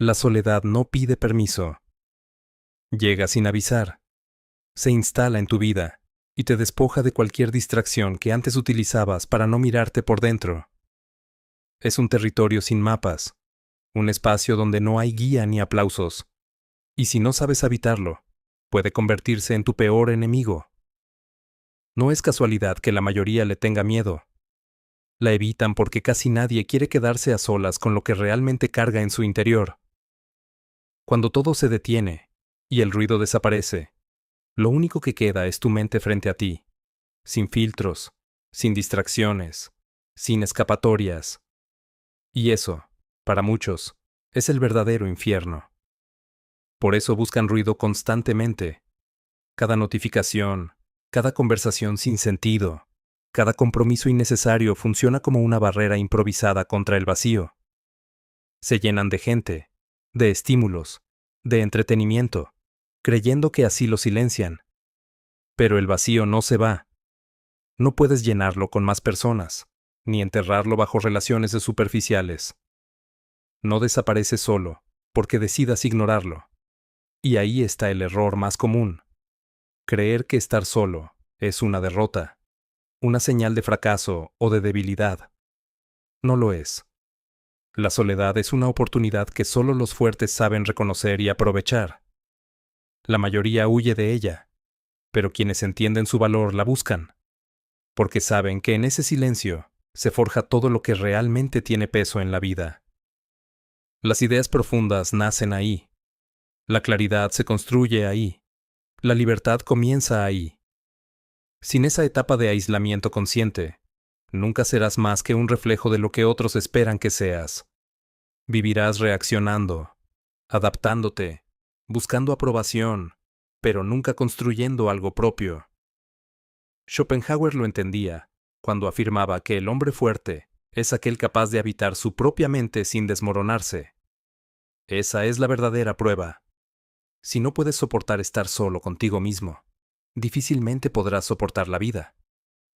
La soledad no pide permiso. Llega sin avisar. Se instala en tu vida y te despoja de cualquier distracción que antes utilizabas para no mirarte por dentro. Es un territorio sin mapas, un espacio donde no hay guía ni aplausos. Y si no sabes habitarlo, puede convertirse en tu peor enemigo. No es casualidad que la mayoría le tenga miedo. La evitan porque casi nadie quiere quedarse a solas con lo que realmente carga en su interior. Cuando todo se detiene y el ruido desaparece, lo único que queda es tu mente frente a ti, sin filtros, sin distracciones, sin escapatorias. Y eso, para muchos, es el verdadero infierno. Por eso buscan ruido constantemente. Cada notificación, cada conversación sin sentido, cada compromiso innecesario funciona como una barrera improvisada contra el vacío. Se llenan de gente, de estímulos, de entretenimiento, creyendo que así lo silencian. Pero el vacío no se va. No puedes llenarlo con más personas, ni enterrarlo bajo relaciones superficiales. No desaparece solo, porque decidas ignorarlo. Y ahí está el error más común. Creer que estar solo es una derrota, una señal de fracaso o de debilidad. No lo es. La soledad es una oportunidad que solo los fuertes saben reconocer y aprovechar. La mayoría huye de ella, pero quienes entienden su valor la buscan, porque saben que en ese silencio se forja todo lo que realmente tiene peso en la vida. Las ideas profundas nacen ahí. La claridad se construye ahí. La libertad comienza ahí. Sin esa etapa de aislamiento consciente, nunca serás más que un reflejo de lo que otros esperan que seas. Vivirás reaccionando, adaptándote, buscando aprobación, pero nunca construyendo algo propio. Schopenhauer lo entendía cuando afirmaba que el hombre fuerte es aquel capaz de habitar su propia mente sin desmoronarse. Esa es la verdadera prueba. Si no puedes soportar estar solo contigo mismo, difícilmente podrás soportar la vida,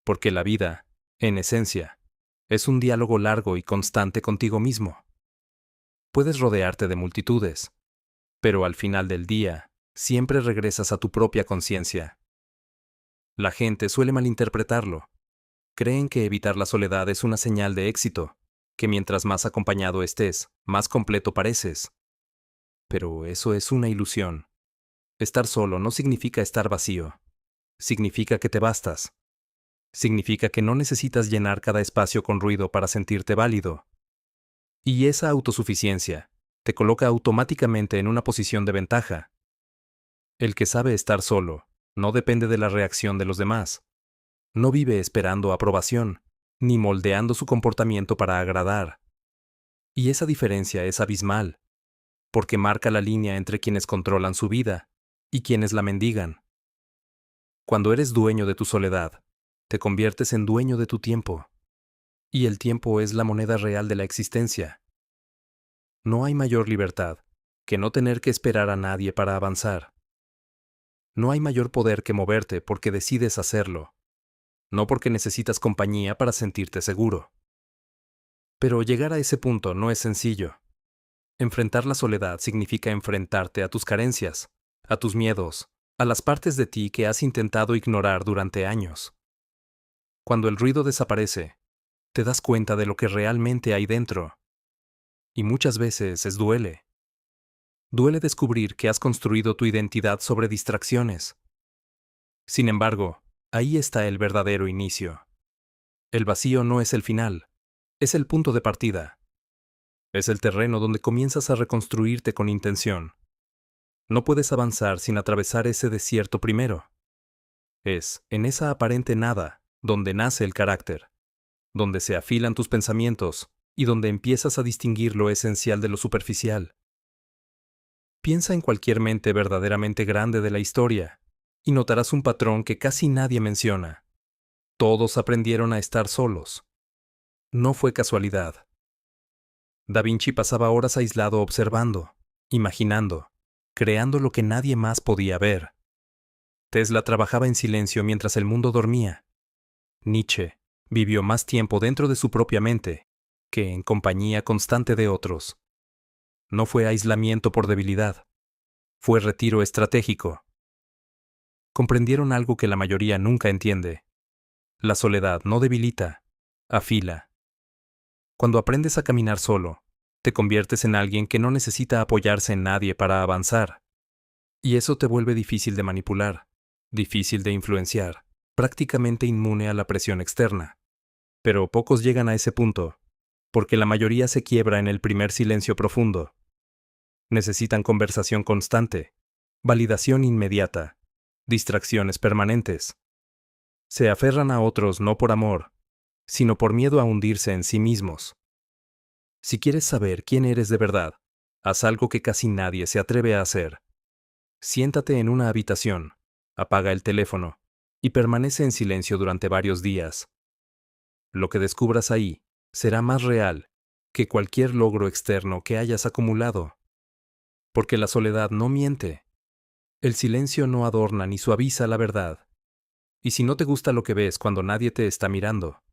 porque la vida, en esencia, es un diálogo largo y constante contigo mismo. Puedes rodearte de multitudes, pero al final del día, siempre regresas a tu propia conciencia. La gente suele malinterpretarlo. Creen que evitar la soledad es una señal de éxito, que mientras más acompañado estés, más completo pareces. Pero eso es una ilusión. Estar solo no significa estar vacío. Significa que te bastas. Significa que no necesitas llenar cada espacio con ruido para sentirte válido. Y esa autosuficiencia te coloca automáticamente en una posición de ventaja. El que sabe estar solo no depende de la reacción de los demás. No vive esperando aprobación, ni moldeando su comportamiento para agradar. Y esa diferencia es abismal, porque marca la línea entre quienes controlan su vida y quienes la mendigan. Cuando eres dueño de tu soledad, te conviertes en dueño de tu tiempo. Y el tiempo es la moneda real de la existencia. No hay mayor libertad que no tener que esperar a nadie para avanzar. No hay mayor poder que moverte porque decides hacerlo, no porque necesitas compañía para sentirte seguro. Pero llegar a ese punto no es sencillo. Enfrentar la soledad significa enfrentarte a tus carencias, a tus miedos, a las partes de ti que has intentado ignorar durante años. Cuando el ruido desaparece, te das cuenta de lo que realmente hay dentro. Y muchas veces duele. Duele descubrir que has construido tu identidad sobre distracciones. Sin embargo, ahí está el verdadero inicio. El vacío no es el final, es el punto de partida. Es el terreno donde comienzas a reconstruirte con intención. No puedes avanzar sin atravesar ese desierto primero. Es en esa aparente nada donde nace el carácter, donde se afilan tus pensamientos y donde empiezas a distinguir lo esencial de lo superficial. Piensa en cualquier mente verdaderamente grande de la historia y notarás un patrón que casi nadie menciona. Todos aprendieron a estar solos. No fue casualidad. Da Vinci pasaba horas aislado observando, imaginando, creando lo que nadie más podía ver. Tesla trabajaba en silencio mientras el mundo dormía. Nietzsche vivió más tiempo dentro de su propia mente que en compañía constante de otros. No fue aislamiento por debilidad. Fue retiro estratégico. Comprendieron algo que la mayoría nunca entiende. La soledad no debilita, afila. Cuando aprendes a caminar solo, te conviertes en alguien que no necesita apoyarse en nadie para avanzar. Y eso te vuelve difícil de manipular, difícil de influenciar, prácticamente inmune a la presión externa. Pero pocos llegan a ese punto, porque la mayoría se quiebra en el primer silencio profundo. Necesitan conversación constante, validación inmediata, distracciones permanentes. Se aferran a otros no por amor, sino por miedo a hundirse en sí mismos. Si quieres saber quién eres de verdad, haz algo que casi nadie se atreve a hacer. Siéntate en una habitación, apaga el teléfono y permanece en silencio durante varios días. Lo que descubras ahí será más real que cualquier logro externo que hayas acumulado. Porque la soledad no miente. El silencio no adorna ni suaviza la verdad. Y si no te gusta lo que ves cuando nadie te está mirando,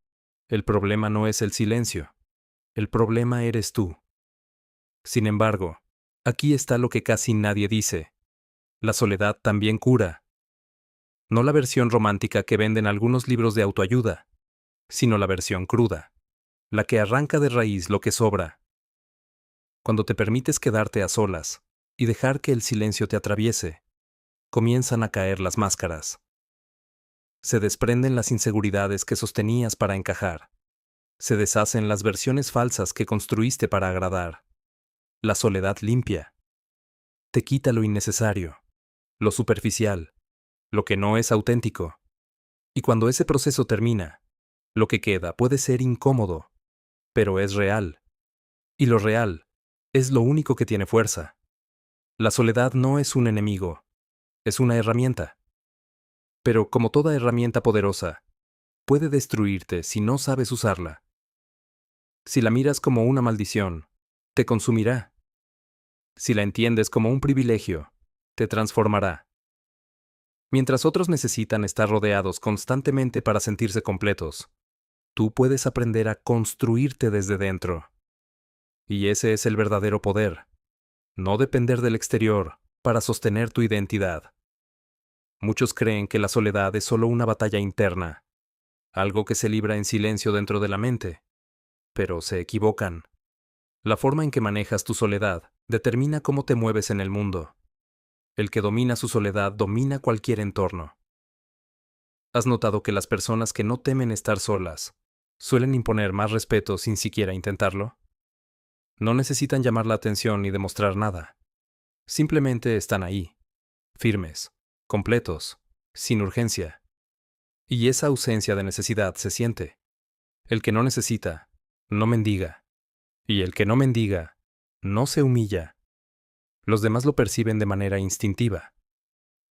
el problema no es el silencio. El problema eres tú. Sin embargo, aquí está lo que casi nadie dice. La soledad también cura. No la versión romántica que venden algunos libros de autoayuda, sino la versión cruda, la que arranca de raíz lo que sobra. Cuando te permites quedarte a solas y dejar que el silencio te atraviese, comienzan a caer las máscaras. Se desprenden las inseguridades que sostenías para encajar. Se deshacen las versiones falsas que construiste para agradar. La soledad limpia. Te quita lo innecesario, lo superficial, lo que no es auténtico. Y cuando ese proceso termina, lo que queda puede ser incómodo, pero es real. Y lo real es lo único que tiene fuerza. La soledad no es un enemigo, es una herramienta. Pero como toda herramienta poderosa, puede destruirte si no sabes usarla. Si la miras como una maldición, te consumirá. Si la entiendes como un privilegio, te transformará. Mientras otros necesitan estar rodeados constantemente para sentirse completos, tú puedes aprender a construirte desde dentro. Y ese es el verdadero poder. No depender del exterior para sostener tu identidad. Muchos creen que la soledad es solo una batalla interna, algo que se libra en silencio dentro de la mente. Pero se equivocan. La forma en que manejas tu soledad determina cómo te mueves en el mundo. El que domina su soledad domina cualquier entorno. ¿Has notado que las personas que no temen estar solas suelen imponer más respeto sin siquiera intentarlo? No necesitan llamar la atención ni demostrar nada. Simplemente están ahí, firmes, completos, sin urgencia. Y esa ausencia de necesidad se siente. El que no necesita, no mendiga. Y el que no mendiga, no se humilla. Los demás lo perciben de manera instintiva.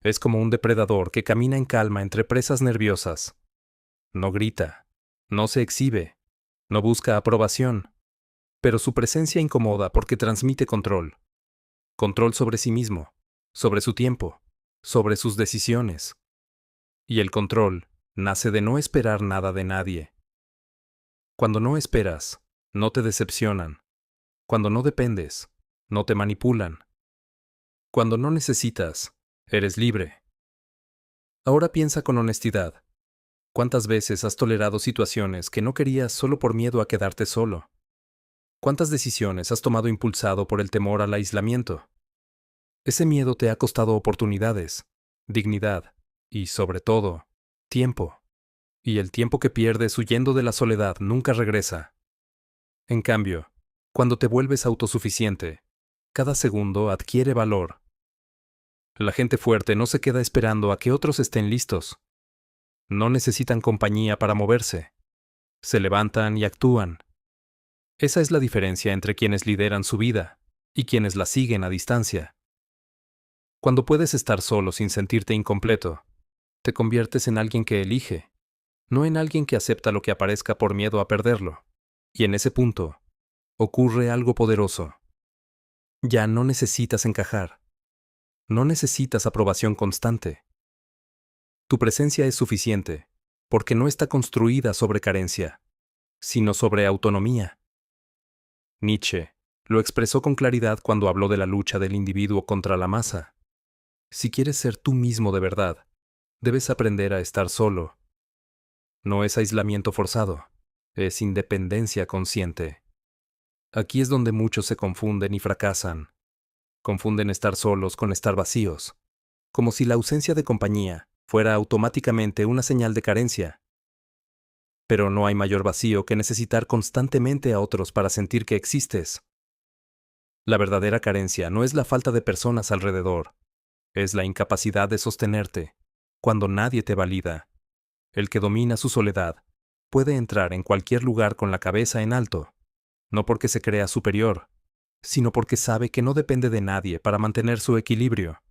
Es como un depredador que camina en calma entre presas nerviosas. No grita, no se exhibe, no busca aprobación, pero su presencia incomoda porque transmite control. Control sobre sí mismo, sobre su tiempo, sobre sus decisiones. Y el control nace de no esperar nada de nadie. Cuando no esperas, no te decepcionan. Cuando no dependes, no te manipulan. Cuando no necesitas, eres libre. Ahora piensa con honestidad. ¿Cuántas veces has tolerado situaciones que no querías solo por miedo a quedarte solo? ¿Cuántas decisiones has tomado impulsado por el temor al aislamiento? Ese miedo te ha costado oportunidades, dignidad y, sobre todo, tiempo. Y el tiempo que pierdes huyendo de la soledad nunca regresa. En cambio, cuando te vuelves autosuficiente, cada segundo adquiere valor. La gente fuerte no se queda esperando a que otros estén listos. No necesitan compañía para moverse. Se levantan y actúan. Esa es la diferencia entre quienes lideran su vida y quienes la siguen a distancia. Cuando puedes estar solo sin sentirte incompleto, te conviertes en alguien que elige, no en alguien que acepta lo que aparezca por miedo a perderlo. Y en ese punto, ocurre algo poderoso. Ya no necesitas encajar. No necesitas aprobación constante. Tu presencia es suficiente, porque no está construida sobre carencia, sino sobre autonomía. Nietzsche, Lo expresó con claridad cuando habló de la lucha del individuo contra la masa. Si quieres ser tú mismo de verdad, debes aprender a estar solo. No es aislamiento forzado, es independencia consciente. Aquí es donde muchos se confunden y fracasan. Confunden estar solos con estar vacíos, como si la ausencia de compañía fuera automáticamente una señal de carencia. Pero no hay mayor vacío que necesitar constantemente a otros para sentir que existes. La verdadera carencia no es la falta de personas alrededor, es la incapacidad de sostenerte, cuando nadie te valida. El que domina su soledad puede entrar en cualquier lugar con la cabeza en alto, no porque se crea superior, sino porque sabe que no depende de nadie para mantener su equilibrio.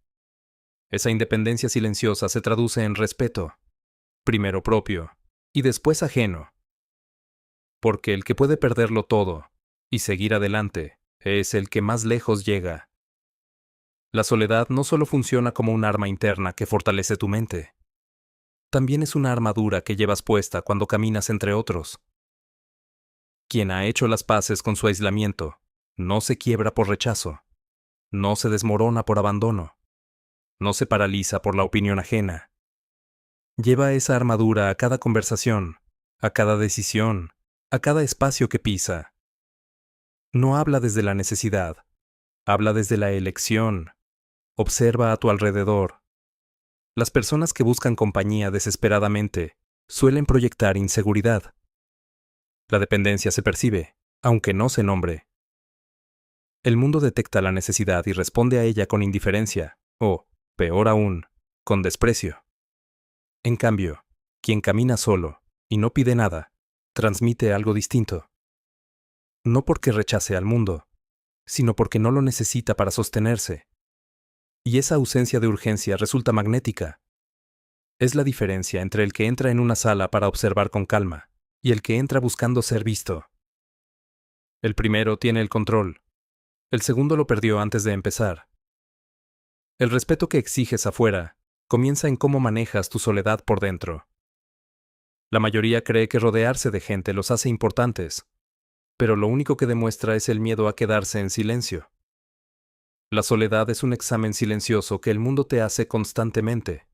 Esa independencia silenciosa se traduce en respeto, primero propio y después ajeno. Porque el que puede perderlo todo y seguir adelante es el que más lejos llega. La soledad no solo funciona como un arma interna que fortalece tu mente, también es una armadura que llevas puesta cuando caminas entre otros. Quien ha hecho las paces con su aislamiento no se quiebra por rechazo, no se desmorona por abandono, no se paraliza por la opinión ajena. Lleva esa armadura a cada conversación, a cada decisión, a cada espacio que pisa. No habla desde la necesidad, habla desde la elección. Observa a tu alrededor. Las personas que buscan compañía desesperadamente suelen proyectar inseguridad. La dependencia se percibe, aunque no se nombre. El mundo detecta la necesidad y responde a ella con indiferencia, o, peor aún, con desprecio. En cambio, quien camina solo y no pide nada, transmite algo distinto. No porque rechace al mundo, sino porque no lo necesita para sostenerse. Y esa ausencia de urgencia resulta magnética. Es la diferencia entre el que entra en una sala para observar con calma y el que entra buscando ser visto. El primero tiene el control, el segundo lo perdió antes de empezar. El respeto que exiges afuera comienza en cómo manejas tu soledad por dentro. La mayoría cree que rodearse de gente los hace importantes, pero lo único que demuestra es el miedo a quedarse en silencio. La soledad es un examen silencioso que el mundo te hace constantemente,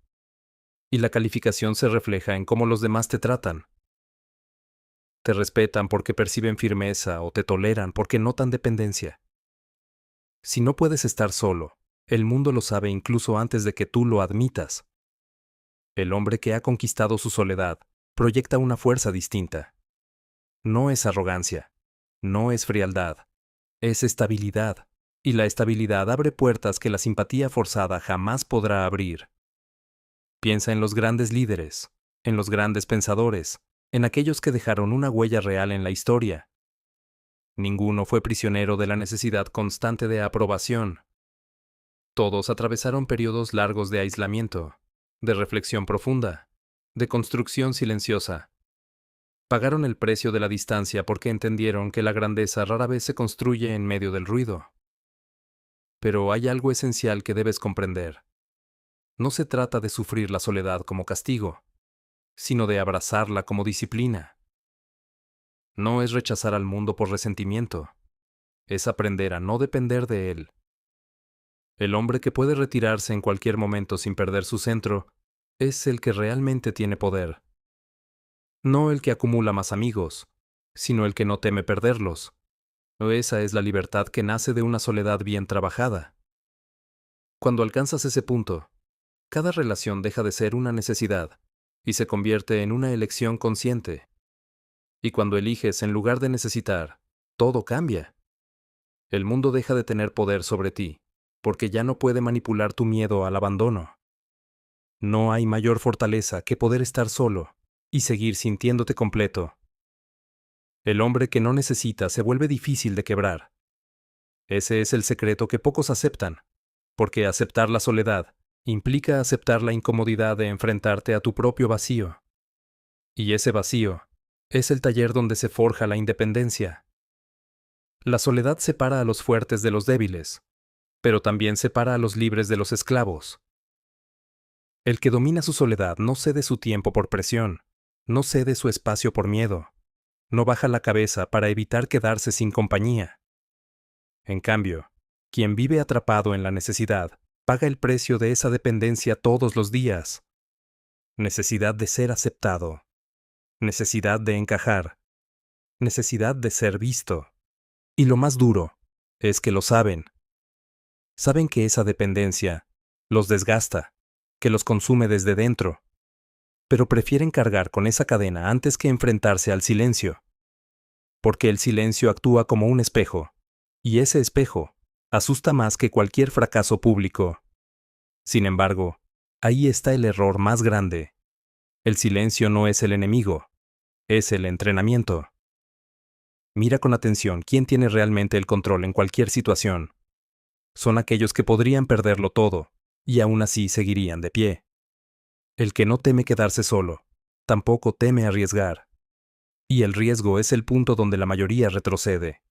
y la calificación se refleja en cómo los demás te tratan. Te respetan porque perciben firmeza o te toleran porque notan dependencia. Si no puedes estar solo, el mundo lo sabe incluso antes de que tú lo admitas. El hombre que ha conquistado su soledad proyecta una fuerza distinta. No es arrogancia, no es frialdad, es estabilidad, y la estabilidad abre puertas que la simpatía forzada jamás podrá abrir. Piensa en los grandes líderes, en los grandes pensadores, en aquellos que dejaron una huella real en la historia. Ninguno fue prisionero de la necesidad constante de aprobación. Todos atravesaron periodos largos de aislamiento, de reflexión profunda, de construcción silenciosa. Pagaron el precio de la distancia porque entendieron que la grandeza rara vez se construye en medio del ruido. Pero hay algo esencial que debes comprender. No se trata de sufrir la soledad como castigo, sino de abrazarla como disciplina. No es rechazar al mundo por resentimiento, es aprender a no depender de él. El hombre que puede retirarse en cualquier momento sin perder su centro es el que realmente tiene poder. No el que acumula más amigos, sino el que no teme perderlos. Esa es la libertad que nace de una soledad bien trabajada. Cuando alcanzas ese punto, cada relación deja de ser una necesidad y se convierte en una elección consciente. Y cuando eliges en lugar de necesitar, todo cambia. El mundo deja de tener poder sobre ti, porque ya no puede manipular tu miedo al abandono. No hay mayor fortaleza que poder estar solo y seguir sintiéndote completo. El hombre que no necesita se vuelve difícil de quebrar. Ese es el secreto que pocos aceptan, porque aceptar la soledad implica aceptar la incomodidad de enfrentarte a tu propio vacío. Y ese vacío es el taller donde se forja la independencia. La soledad separa a los fuertes de los débiles, pero también separa a los libres de los esclavos. El que domina su soledad no cede su tiempo por presión, no cede su espacio por miedo, no baja la cabeza para evitar quedarse sin compañía. En cambio, quien vive atrapado en la necesidad, paga el precio de esa dependencia todos los días. Necesidad de ser aceptado, necesidad de encajar, necesidad de ser visto. Y lo más duro es que lo saben. Saben que esa dependencia los desgasta, que los consume desde dentro, pero prefieren cargar con esa cadena antes que enfrentarse al silencio. Porque el silencio actúa como un espejo, y ese espejo asusta más que cualquier fracaso público. Sin embargo, ahí está el error más grande. El silencio no es el enemigo, es el entrenamiento. Mira con atención quién tiene realmente el control en cualquier situación. Son aquellos que podrían perderlo todo, y aún así seguirían de pie. El que no teme quedarse solo, tampoco teme arriesgar. Y el riesgo es el punto donde la mayoría retrocede.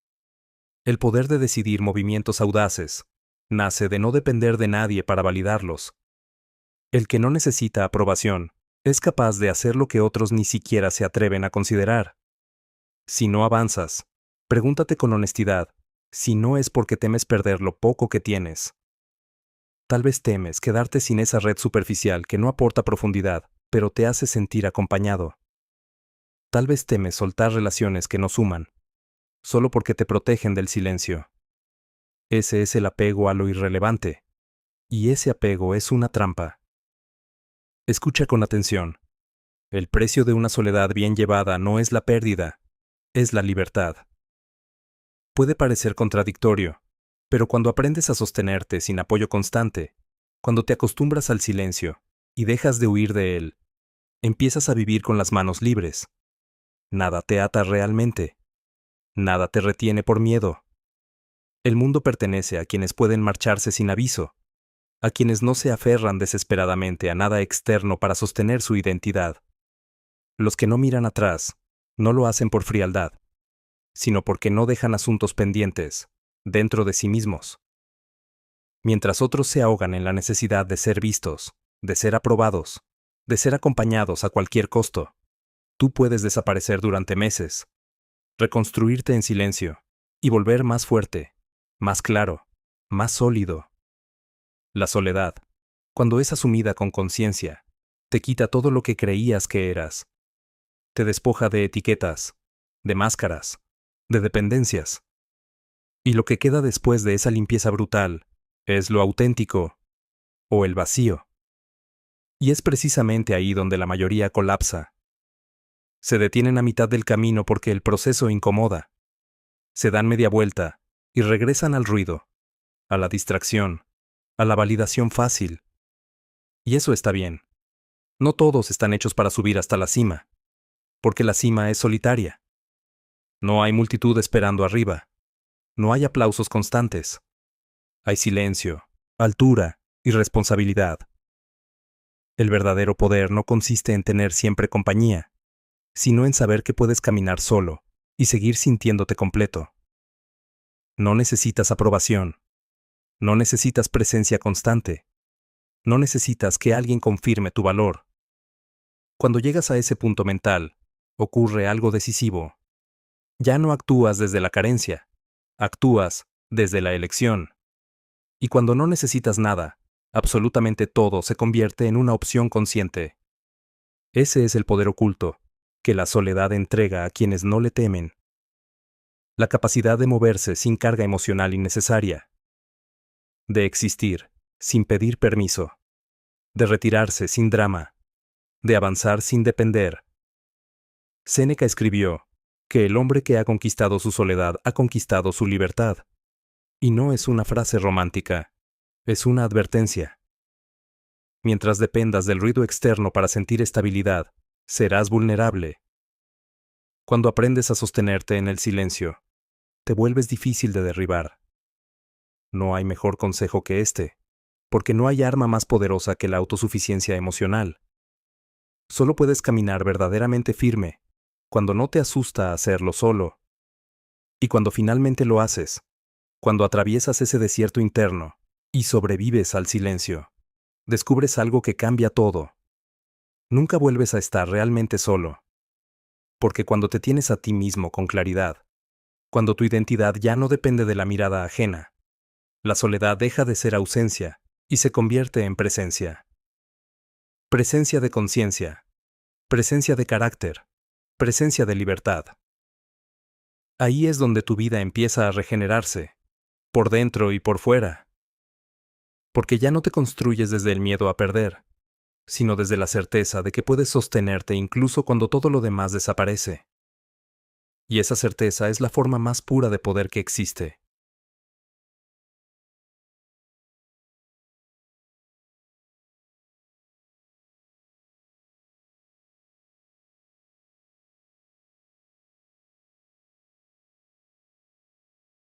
El poder de decidir movimientos audaces nace de no depender de nadie para validarlos. El que no necesita aprobación es capaz de hacer lo que otros ni siquiera se atreven a considerar. Si no avanzas, pregúntate con honestidad si no es porque temes perder lo poco que tienes. Tal vez temes quedarte sin esa red superficial que no aporta profundidad, pero te hace sentir acompañado. Tal vez temes soltar relaciones que no suman, solo porque te protegen del silencio. Ese es el apego a lo irrelevante, y ese apego es una trampa. Escucha con atención. El precio de una soledad bien llevada no es la pérdida, es la libertad. Puede parecer contradictorio, pero cuando aprendes a sostenerte sin apoyo constante, cuando te acostumbras al silencio y dejas de huir de él, empiezas a vivir con las manos libres. Nada te ata realmente. Nada te retiene por miedo. El mundo pertenece a quienes pueden marcharse sin aviso, a quienes no se aferran desesperadamente a nada externo para sostener su identidad. Los que no miran atrás, no lo hacen por frialdad, sino porque no dejan asuntos pendientes dentro de sí mismos. Mientras otros se ahogan en la necesidad de ser vistos, de ser aprobados, de ser acompañados a cualquier costo, tú puedes desaparecer durante meses, reconstruirte en silencio y volver más fuerte, más claro, más sólido. La soledad, cuando es asumida con conciencia, te quita todo lo que creías que eras. Te despoja de etiquetas, de máscaras, de dependencias. Y lo que queda después de esa limpieza brutal es lo auténtico o el vacío. Y es precisamente ahí donde la mayoría colapsa. Se detienen a mitad del camino porque el proceso incomoda. Se dan media vuelta y regresan al ruido, a la distracción, a la validación fácil. Y eso está bien. No todos están hechos para subir hasta la cima, porque la cima es solitaria. No hay multitud esperando arriba. No hay aplausos constantes. Hay silencio, altura y responsabilidad. El verdadero poder no consiste en tener siempre compañía, sino en saber que puedes caminar solo y seguir sintiéndote completo. No necesitas aprobación. No necesitas presencia constante. No necesitas que alguien confirme tu valor. Cuando llegas a ese punto mental, ocurre algo decisivo. Ya no actúas desde la carencia, actúas desde la elección. Y cuando no necesitas nada, absolutamente todo se convierte en una opción consciente. Ese es el poder oculto que la soledad entrega a quienes no le temen. La capacidad de moverse sin carga emocional innecesaria. De existir sin pedir permiso. De retirarse sin drama. De avanzar sin depender. Séneca escribió que el hombre que ha conquistado su soledad ha conquistado su libertad. Y no es una frase romántica, es una advertencia. Mientras dependas del ruido externo para sentir estabilidad, serás vulnerable. Cuando aprendes a sostenerte en el silencio, te vuelves difícil de derribar. No hay mejor consejo que este, porque no hay arma más poderosa que la autosuficiencia emocional. Solo puedes caminar verdaderamente firme cuando no te asusta hacerlo solo. Y cuando finalmente lo haces, cuando atraviesas ese desierto interno y sobrevives al silencio, descubres algo que cambia todo. Nunca vuelves a estar realmente solo. Porque cuando te tienes a ti mismo con claridad, Cuando tu identidad ya no depende de la mirada ajena, la soledad deja de ser ausencia y se convierte en presencia. Presencia de conciencia, presencia de carácter, presencia de libertad. Ahí es donde tu vida empieza a regenerarse, por dentro y por fuera. Porque ya no te construyes desde el miedo a perder, sino desde la certeza de que puedes sostenerte incluso cuando todo lo demás desaparece. Y esa certeza es la forma más pura de poder que existe.